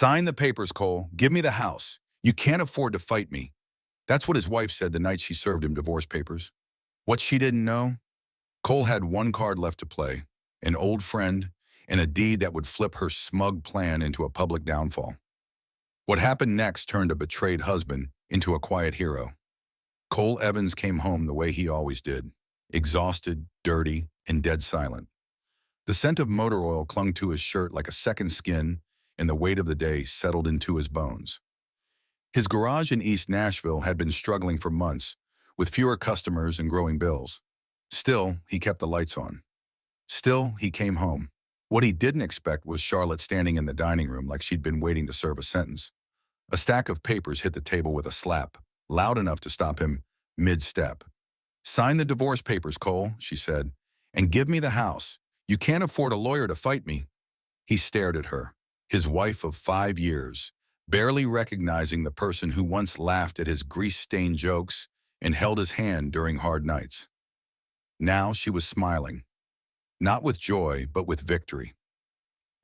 Sign the papers, Cole. Give me the house. You can't afford to fight me. That's what his wife said the night she served him divorce papers. What she didn't know? Cole had one card left to play, an old friend, and a deed that would flip her smug plan into a public downfall. What happened next turned a betrayed husband into a quiet hero. Cole Evans came home the way he always did, exhausted, dirty, and dead silent. The scent of motor oil clung to his shirt like a second skin, and the weight of the day settled into his bones. His garage in East Nashville had been struggling for months, with fewer customers and growing bills. Still, he kept the lights on. Still, he came home. What he didn't expect was Charlotte standing in the dining room like she'd been waiting to serve a sentence. A stack of papers hit the table with a slap, loud enough to stop him mid-step. "Sign the divorce papers, Cole," she said, "and give me the house. You can't afford a lawyer to fight me." He stared at her, his wife of 5 years, barely recognizing the person who once laughed at his grease-stained jokes and held his hand during hard nights. Now she was smiling, not with joy, but with victory,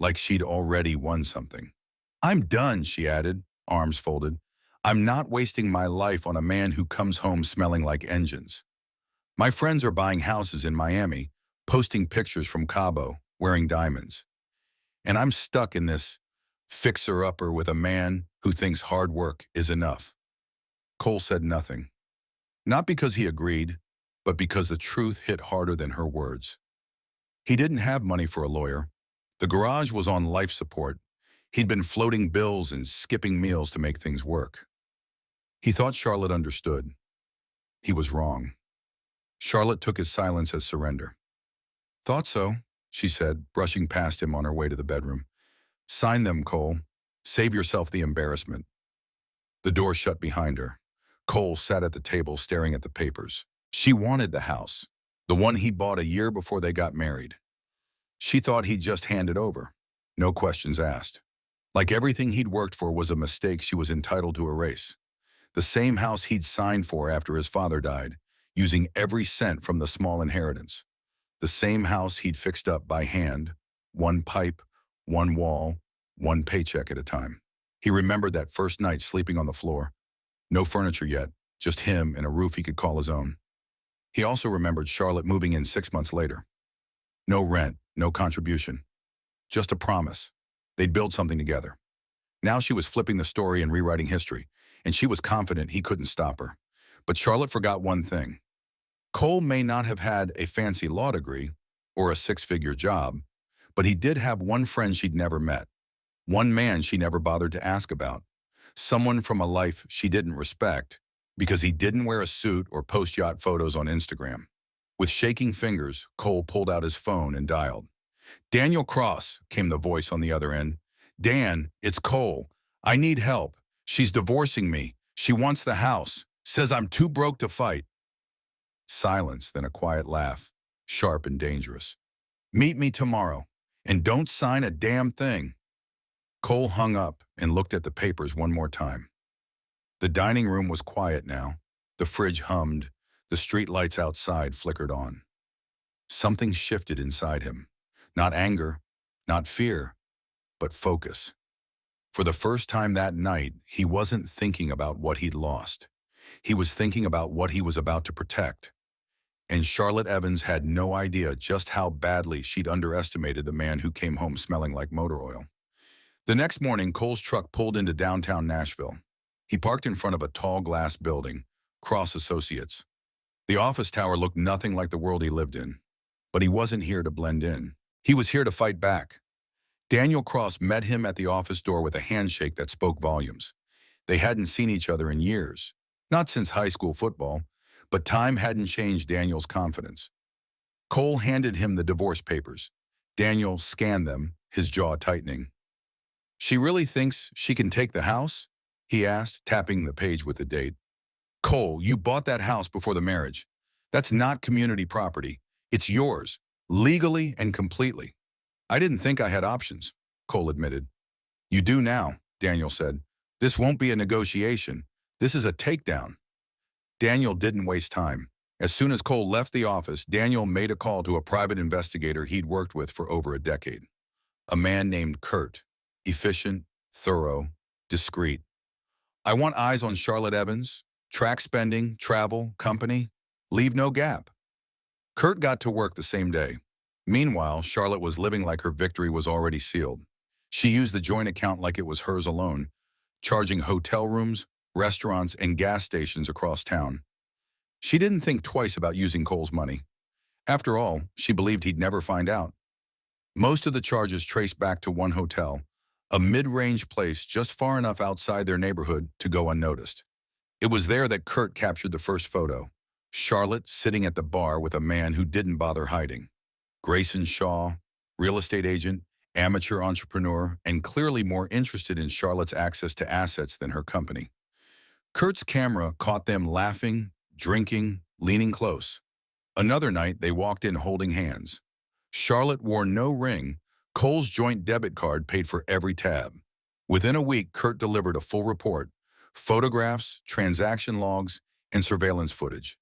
like she'd already won something. "I'm done," she added, arms folded. "I'm not wasting my life on a man who comes home smelling like engines. My friends are buying houses in Miami, posting pictures from Cabo, wearing diamonds. And I'm stuck in this fixer-upper with a man who thinks hard work is enough." Cole said nothing. Not because he agreed, but because the truth hit harder than her words. He didn't have money for a lawyer. The garage was on life support. He'd been floating bills and skipping meals to make things work. He thought Charlotte understood. He was wrong. Charlotte took his silence as surrender. "Thought so," she said, brushing past him on her way to the bedroom. "Sign them, Cole. Save yourself the embarrassment." The door shut behind her. Cole sat at the table staring at the papers. She wanted the house, the one he bought a year before they got married. She thought he'd just hand it over, no questions asked. Like everything he'd worked for was a mistake she was entitled to erase. The same house he'd signed for after his father died, using every cent from the small inheritance. The same house he'd fixed up by hand, one pipe, one wall, one paycheck at a time. He remembered that first night sleeping on the floor. No furniture yet, just him and a roof he could call his own. He also remembered Charlotte moving in 6 months later. No rent, no contribution. Just a promise. They'd build something together. Now she was flipping the story and rewriting history, and she was confident he couldn't stop her. But Charlotte forgot one thing. Cole may not have had a fancy law degree or a 6-figure job, but he did have one friend she'd never met. One man she never bothered to ask about. Someone from a life she didn't respect because he didn't wear a suit or post yacht photos on Instagram. With shaking fingers, Cole pulled out his phone and dialed. "Daniel Cross," came the voice on the other end. "Dan, it's Cole. I need help. She's divorcing me. She wants the house. Says I'm too broke to fight." Silence, then a quiet laugh, sharp and dangerous. "Meet me tomorrow, and don't sign a damn thing." Cole hung up and looked at the papers one more time. The dining room was quiet now. The fridge hummed. The street lights outside flickered on. Something shifted inside him. Not anger, not fear, but focus. For the first time that night, he wasn't thinking about what he'd lost. He was thinking about what he was about to protect. And Charlotte Evans had no idea just how badly she'd underestimated the man who came home smelling like motor oil. The next morning, Cole's truck pulled into downtown Nashville. He parked in front of a tall glass building, Cross Associates. The office tower looked nothing like the world he lived in. But he wasn't here to blend in. He was here to fight back. Daniel Cross met him at the office door with a handshake that spoke volumes. They hadn't seen each other in years, not since high school football, but time hadn't changed Daniel's confidence. Cole handed him the divorce papers. Daniel scanned them, his jaw tightening. "She really thinks she can take the house?" he asked, tapping the page with the date. "Cole, you bought that house before the marriage. That's not community property. It's yours, legally and completely." "I didn't think I had options," Cole admitted. "You do now," Daniel said. "This won't be a negotiation. This is a takedown." Daniel didn't waste time. As soon as Cole left the office, Daniel made a call to a private investigator he'd worked with for over a decade. A man named Kurt, efficient, thorough, discreet. I want eyes on Charlotte Evans. Track spending, travel, company. Leave no gap. Kurt got to work the same day. Meanwhile, Charlotte was living like her victory was already sealed. She used the joint account like it was hers alone, charging hotel rooms, restaurants, and gas stations across town. She didn't think twice about using Cole's money. After all, she believed he'd never find out. Most of the charges traced back to one hotel, a mid-range place just far enough outside their neighborhood to go unnoticed. It was there that Kurt captured the first photo, Charlotte sitting at the bar with a man who didn't bother hiding. Grayson Shaw, real estate agent, amateur entrepreneur, and clearly more interested in Charlotte's access to assets than her company. Kurt's camera caught them laughing, drinking, leaning close. Another night, they walked in holding hands. Charlotte wore no ring. Cole's joint debit card paid for every tab. Within a week, Kurt delivered a full report, photographs, transaction logs, and surveillance footage.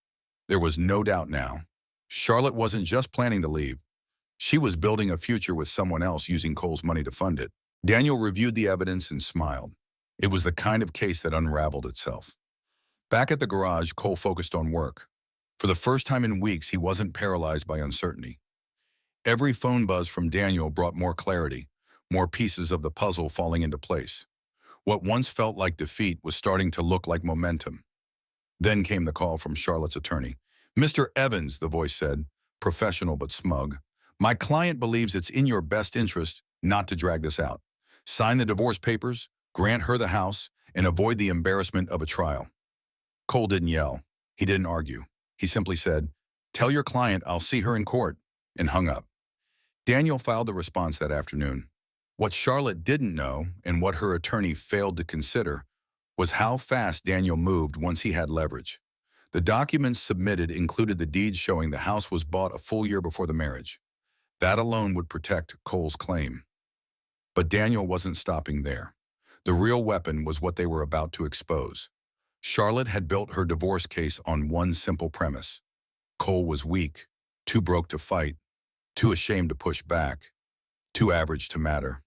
There was no doubt now. Charlotte wasn't just planning to leave. She was building a future with someone else using Cole's money to fund it. Daniel reviewed the evidence and smiled. It was the kind of case that unraveled itself. Back at the garage, Cole focused on work. For the first time in weeks, he wasn't paralyzed by uncertainty. Every phone buzz from Daniel brought more clarity, more pieces of the puzzle falling into place. What once felt like defeat was starting to look like momentum. Then came the call from Charlotte's attorney. "Mr. Evans," the voice said, professional but smug, "my client believes it's in your best interest not to drag this out. Sign the divorce papers, grant her the house, and avoid the embarrassment of a trial." Cole didn't yell. He didn't argue. He simply said, "Tell your client I'll see her in court," and hung up. Daniel filed the response that afternoon. What Charlotte didn't know, and what her attorney failed to consider, was how fast Daniel moved once he had leverage. The documents submitted included the deeds showing the house was bought a full year before the marriage. That alone would protect Cole's claim. But Daniel wasn't stopping there. The real weapon was what they were about to expose. Charlotte had built her divorce case on one simple premise. Cole was weak, too broke to fight, too ashamed to push back, too average to matter.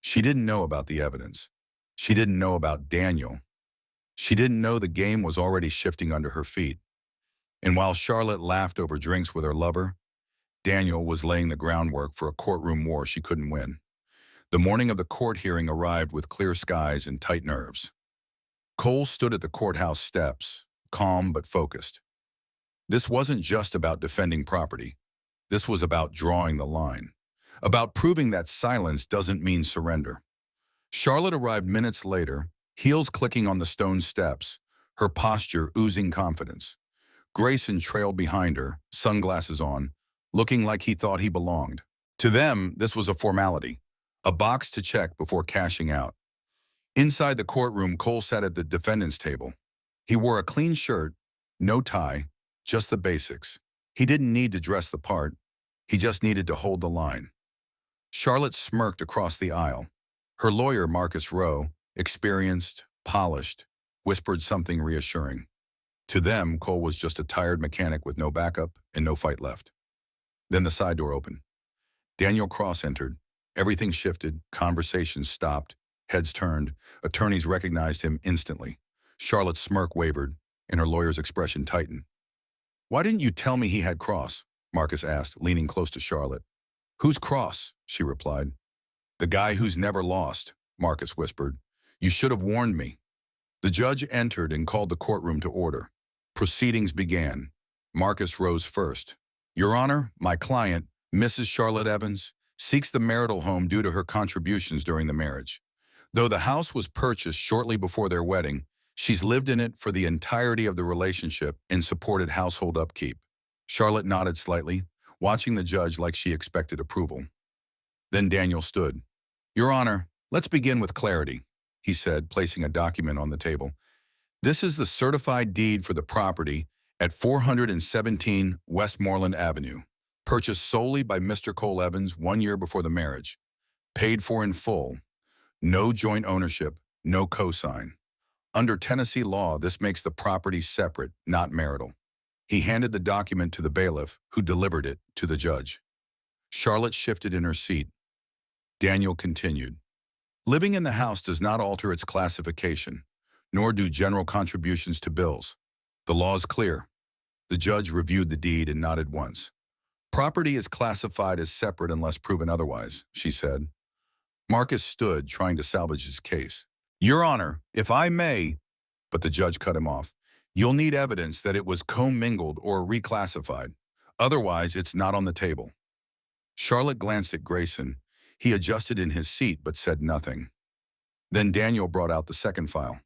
She didn't know about the evidence. She didn't know about Daniel. She didn't know the game was already shifting under her feet. And while Charlotte laughed over drinks with her lover, Daniel was laying the groundwork for a courtroom war she couldn't win. The morning of the court hearing arrived with clear skies and tight nerves. Cole stood at the courthouse steps, calm but focused. This wasn't just about defending property. This was about drawing the line, about proving that silence doesn't mean surrender. Charlotte arrived minutes later, heels clicking on the stone steps, her posture oozing confidence. Grayson trailed behind her, sunglasses on, looking like he thought he belonged. To them, this was a formality, a box to check before cashing out. Inside the courtroom, Cole sat at the defendant's table. He wore a clean shirt, no tie, just the basics. He didn't need to dress the part. He just needed to hold the line. Charlotte smirked across the aisle. Her lawyer, Marcus Rowe, experienced, polished, whispered something reassuring. To them, Cole was just a tired mechanic with no backup and no fight left. Then the side door opened. Daniel Cross entered. Everything shifted, conversations stopped, heads turned. Attorneys recognized him instantly. Charlotte's smirk wavered, and her lawyer's expression tightened. "Why didn't you tell me he had Cross?" Marcus asked, leaning close to Charlotte. "Who's Cross?" she replied. "The guy who's never lost," Marcus whispered. "You should have warned me." The judge entered and called the courtroom to order. Proceedings began. Marcus rose first. "Your Honor, my client, Mrs. Charlotte Evans, seeks the marital home due to her contributions during the marriage. Though the house was purchased shortly before their wedding, she's lived in it for the entirety of the relationship and supported household upkeep." Charlotte nodded slightly, watching the judge like she expected approval. Then Daniel stood. "Your Honor, let's begin with clarity," he said, placing a document on the table. "This is the certified deed for the property at 417 Westmoreland Avenue, purchased solely by Mr. Cole Evans 1 year before the marriage, paid for in full, no joint ownership, no cosign. Under Tennessee law, this makes the property separate, not marital." He handed the document to the bailiff, who delivered it to the judge. Charlotte shifted in her seat. Daniel continued. Living in the house does not alter its classification, nor do general contributions to bills. The law is clear. The judge reviewed the deed and nodded once. Property is classified as separate unless proven otherwise, she said. Marcus stood, trying to salvage his case. Your Honor, if I may, but the judge cut him off. You'll need evidence that it was commingled or reclassified. Otherwise, it's not on the table. Charlotte glanced at Grayson. He adjusted in his seat but said nothing. Then Daniel brought out the second file.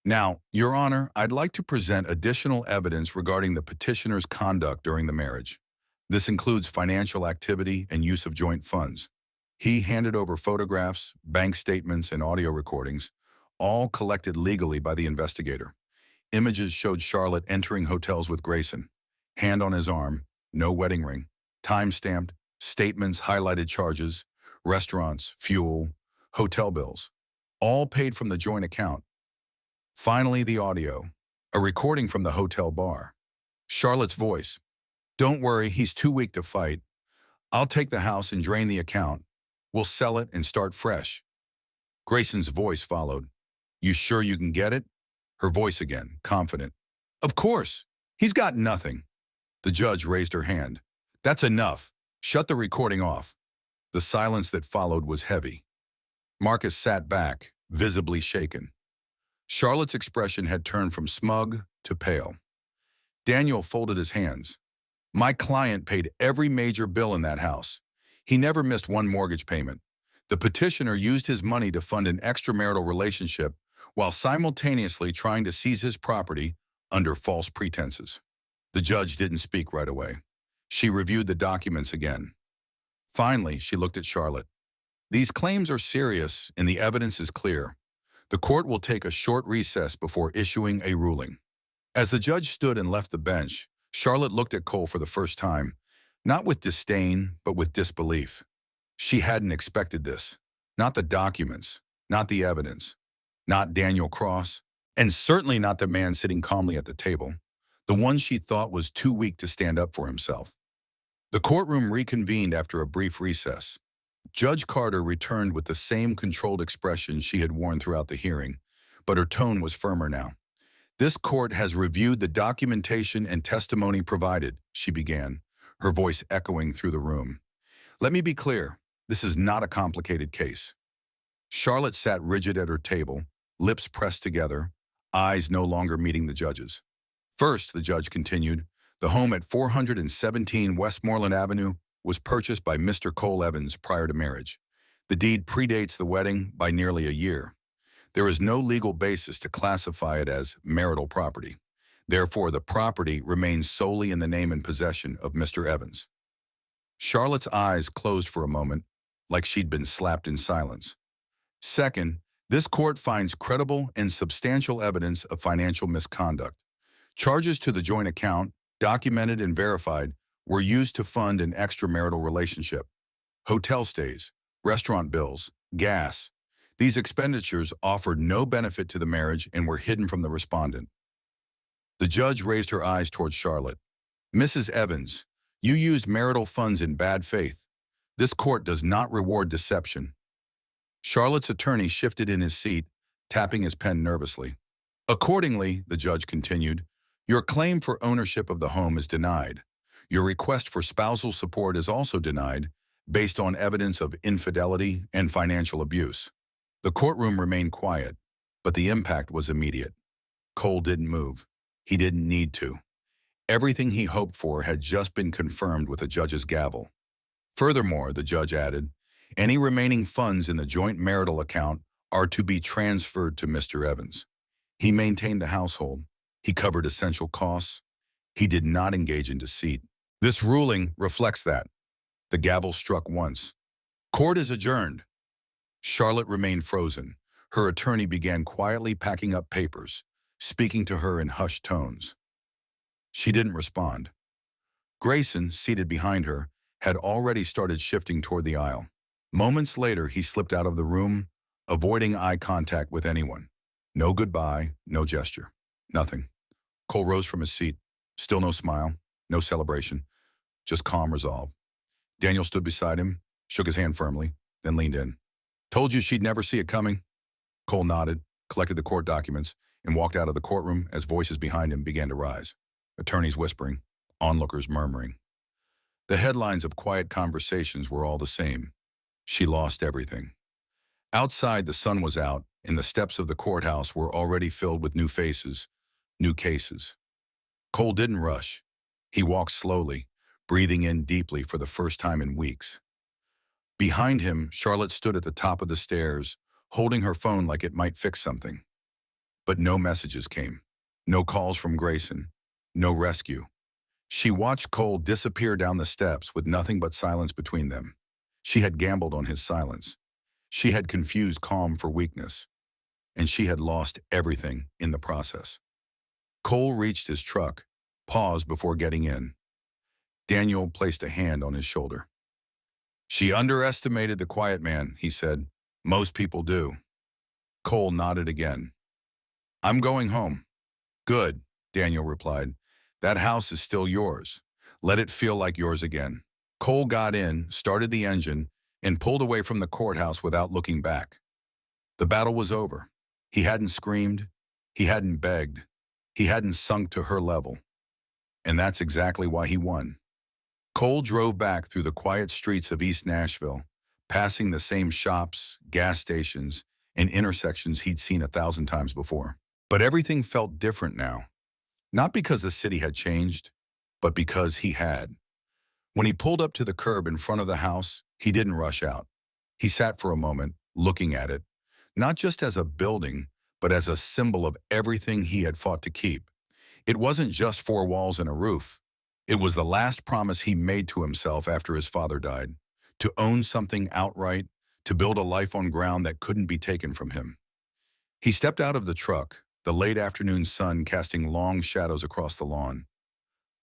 Now, Your Honor, I'd like to present additional evidence regarding the petitioner's conduct during the marriage. This includes financial activity and use of joint funds. He handed over photographs, bank statements, and audio recordings, all collected legally by the investigator. Images showed Charlotte entering hotels with Grayson. Hand on his arm, no wedding ring, time-stamped, statements highlighted charges, restaurants, fuel, hotel bills, all paid from the joint account. Finally, the audio, a recording from the hotel bar. Charlotte's voice. Don't worry, he's too weak to fight. I'll take the house and drain the account. We'll sell it and start fresh. Grayson's voice followed. You sure you can get it? Her voice again, confident. Of course. He's got nothing. The judge raised her hand. That's enough. Shut the recording off. The silence that followed was heavy. Marcus sat back, visibly shaken. Charlotte's expression had turned from smug to pale. Daniel folded his hands. My client paid every major bill in that house. He never missed one mortgage payment. The petitioner used his money to fund an extramarital relationship while simultaneously trying to seize his property under false pretenses. The judge didn't speak right away. She reviewed the documents again. Finally, she looked at Charlotte. These claims are serious and the evidence is clear. The court will take a short recess before issuing a ruling. As the judge stood and left the bench, Charlotte looked at Cole for the first time, not with disdain, but with disbelief. She hadn't expected this. Not the documents, not the evidence, not Daniel Cross, and certainly not the man sitting calmly at the table, the one she thought was too weak to stand up for himself. The courtroom reconvened after a brief recess. Judge Carter returned with the same controlled expression she had worn throughout the hearing, but her tone was firmer now. This court has reviewed the documentation and testimony provided, she began, her voice echoing through the room. Let me be clear, this is not a complicated case. Charlotte sat rigid at her table, lips pressed together, eyes no longer meeting the judge's. First, the judge continued, the home at 417 Westmoreland Avenue was purchased by Mr. Cole Evans prior to marriage. The deed predates the wedding by nearly a year. There is no legal basis to classify it as marital property. Therefore, the property remains solely in the name and possession of Mr. Evans. Charlotte's eyes closed for a moment, like she'd been slapped in silence. Second, this court finds credible and substantial evidence of financial misconduct. Charges to the joint account, documented and verified, were used to fund an extramarital relationship. Hotel stays, restaurant bills, gas. These expenditures offered no benefit to the marriage and were hidden from the respondent. The judge raised her eyes toward Charlotte. Mrs. Evans, you used marital funds in bad faith. This court does not reward deception. Charlotte's attorney shifted in his seat, tapping his pen nervously. Accordingly, the judge continued, your claim for ownership of the home is denied. Your request for spousal support is also denied, based on evidence of infidelity and financial abuse. The courtroom remained quiet, but the impact was immediate. Cole didn't move. He didn't need to. Everything he hoped for had just been confirmed with a judge's gavel. Furthermore, the judge added, any remaining funds in the joint marital account are to be transferred to Mr. Evans. He maintained the household. He covered essential costs. He did not engage in deceit. This ruling reflects that. The gavel struck once. Court is adjourned. Charlotte remained frozen. Her attorney began quietly packing up papers, speaking to her in hushed tones. She didn't respond. Grayson, seated behind her, had already started shifting toward the aisle. Moments later, he slipped out of the room, avoiding eye contact with anyone. No goodbye, no gesture, nothing. Cole rose from his seat. Still no smile, no celebration, just calm resolve. Daniel stood beside him, shook his hand firmly, then leaned in. Told you she'd never see it coming? Cole nodded, collected the court documents, and walked out of the courtroom as voices behind him began to rise. Attorneys whispering, onlookers murmuring. The headlines of quiet conversations were all the same. She lost everything. Outside, the sun was out, and the steps of the courthouse were already filled with new faces, new cases. Cole didn't rush. He walked slowly, breathing in deeply for the first time in weeks. Behind him, Charlotte stood at the top of the stairs, holding her phone like it might fix something. But no messages came. No calls from Grayson. No rescue. She watched Cole disappear down the steps with nothing but silence between them. She had gambled on his silence. She had confused calm for weakness. And she had lost everything in the process. Cole reached his truck, paused before getting in. Daniel placed a hand on his shoulder. She underestimated the quiet man, he said. Most people do. Cole nodded again. I'm going home. Good, Daniel replied. That house is still yours. Let it feel like yours again. Cole got in, started the engine, and pulled away from the courthouse without looking back. The battle was over. He hadn't screamed. He hadn't begged. He hadn't sunk to her level. And that's exactly why he won. Cole drove back through the quiet streets of East Nashville, passing the same shops, gas stations, and intersections he'd seen 1,000 times before. But everything felt different now. Not because the city had changed, but because he had. When he pulled up to the curb in front of the house, he didn't rush out. He sat for a moment, looking at it, not just as a building, but as a symbol of everything he had fought to keep. It wasn't just four walls and a roof. It was the last promise he made to himself after his father died, to own something outright, to build a life on ground that couldn't be taken from him. He stepped out of the truck, the late afternoon sun casting long shadows across the lawn.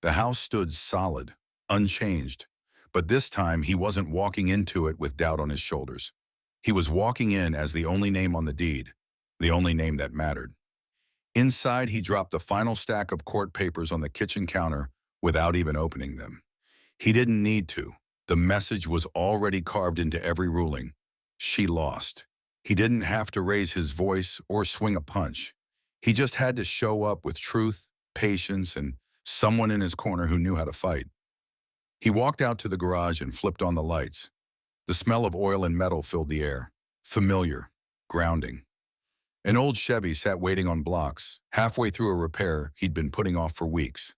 The house stood solid, unchanged, but this time he wasn't walking into it with doubt on his shoulders. He was walking in as the only name on the deed, the only name that mattered. Inside, he dropped the final stack of court papers on the kitchen counter without even opening them. He didn't need to. The message was already carved into every ruling. She lost. He didn't have to raise his voice or swing a punch. He just had to show up with truth, patience, and someone in his corner who knew how to fight. He walked out to the garage and flipped on the lights. The smell of oil and metal filled the air. Familiar, grounding. An old Chevy sat waiting on blocks, halfway through a repair he'd been putting off for weeks.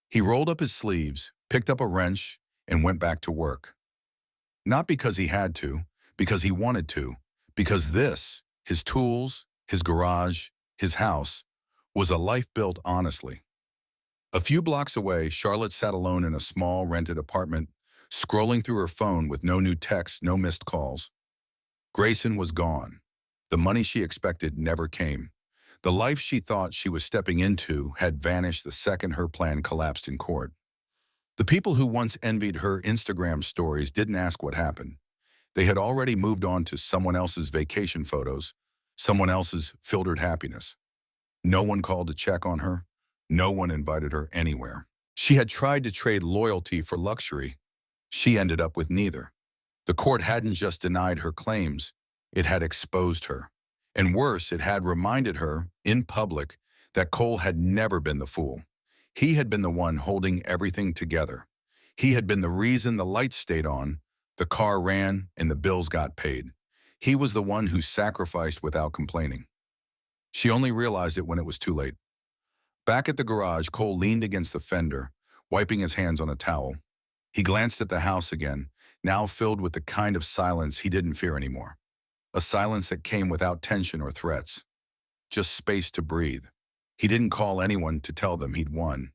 He rolled up his sleeves, picked up a wrench, and went back to work. Not because he had to, because he wanted to, because this, his tools, his garage, his house, was a life built honestly. A few blocks away, Charlotte sat alone in a small rented apartment, scrolling through her phone with no new texts, no missed calls. Grayson was gone. The money she expected never came. The life she thought she was stepping into had vanished the second her plan collapsed in court. The people who once envied her Instagram stories didn't ask what happened. They had already moved on to someone else's vacation photos, someone else's filtered happiness. No one called to check on her. No one invited her anywhere. She had tried to trade loyalty for luxury. She ended up with neither. The court hadn't just denied her claims, it had exposed her. And worse, it had reminded her, in public, that Cole had never been the fool. He had been the one holding everything together. He had been the reason the lights stayed on, the car ran, and the bills got paid. He was the one who sacrificed without complaining. She only realized it when it was too late. Back at the garage, Cole leaned against the fender, wiping his hands on a towel. He glanced at the house again, now filled with the kind of silence he didn't fear anymore. A silence that came without tension or threats. Just space to breathe. He didn't call anyone to tell them he'd won.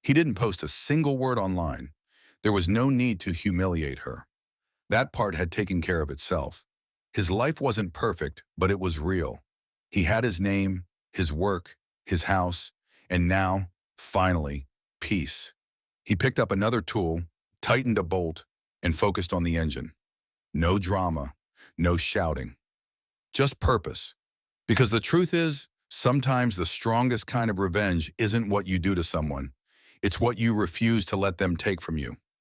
He didn't post a single word online. There was no need to humiliate her. That part had taken care of itself. His life wasn't perfect, but it was real. He had his name, his work, his house, and now, finally, peace. He picked up another tool, tightened a bolt, and focused on the engine. No drama, no shouting. Just purpose. Because the truth is, sometimes the strongest kind of revenge isn't what you do to someone. It's what you refuse to let them take from you.